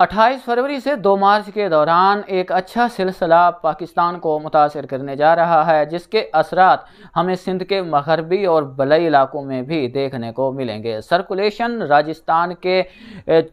28 फरवरी से 2 मार्च के दौरान एक अच्छा सिलसिला पाकिस्तान को मुतासिर करने जा रहा है, जिसके असरात हमें सिंध के मगरबी और बलई इलाकों में भी देखने को मिलेंगे। सर्कुलेशन राजस्थान के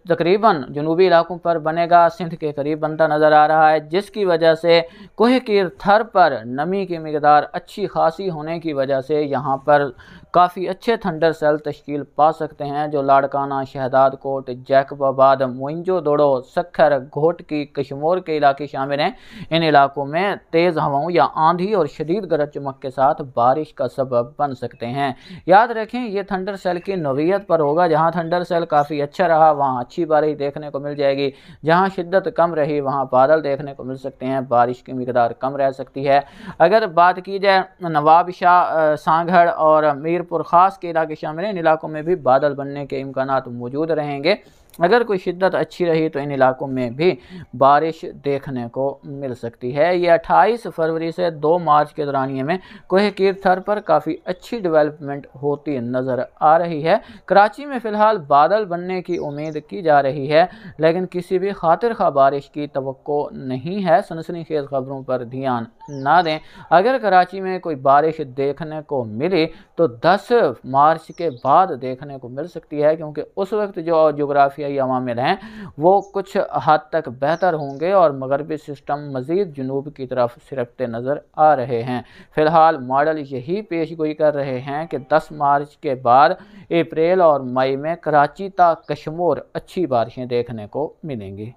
तकरीबन जनूबी इलाकों पर बनेगा, सिंध के करीब बनता नज़र आ रहा है, जिसकी वजह से कोह की थर पर नमी की मिकदार अच्छी खासी होने की वजह से यहाँ पर काफ़ी अच्छे थंडर सेल तश्कील पा सकते हैं, जो लाड़काना, शहदाद कोट, जैकबाबाद, मोइंजोदड़ो, सक्खर, घोटकी, कश्मीर के इलाके शामिल हैं। इन इलाकों में तेज़ हवाओं या आंधी और शदीद गरज चमक के साथ बारिश का सबब बन सकते हैं। याद रखें, ये थंडर सेल की नौइयत पर होगा। जहां थंडर सेल काफ़ी अच्छा रहा वहां अच्छी बारिश देखने को मिल जाएगी, जहां शिद्दत कम रही वहां बादल देखने को मिल सकते हैं, बारिश की मिकदार कम रह सकती है। अगर बात की जाए नवाबशाह, सांगड़ और मीरपुर ख़ास के इलाके शामिल हैं, इन इलाकों में भी बादल बनने के इम्कानात मौजूद रहेंगे। अगर कोई शिद्दत अच्छी रही तो इन इलाकों में भी बारिश देखने को मिल सकती है। ये 28 फरवरी से 2 मार्च के दौरानिए में कोह कीर थर पर काफ़ी अच्छी डेवलपमेंट होती नज़र आ रही है। कराची में फ़िलहाल बादल बनने की उम्मीद की जा रही है, लेकिन किसी भी खातिर खा बारिश की तवक्को नहीं है। सनसनीखेज़ खबरों पर ध्यान ना दें। अगर कराची में कोई बारिश देखने को मिली तो 10 मार्च के बाद देखने को मिल सकती है, क्योंकि उस वक्त जो जोग्राफियाई अवामिल हैं वो कुछ हद तक बेहतर होंगे और मगरबी सिस्टम मज़ीद जनूब की तरफ सिरकते नज़र आ रहे हैं। फ़िलहाल मॉडल यही पेशगोई कर रहे हैं कि 10 मार्च के बाद अप्रैल और मई में कराची तक कश्मीर अच्छी बारिशें देखने को मिलेंगी।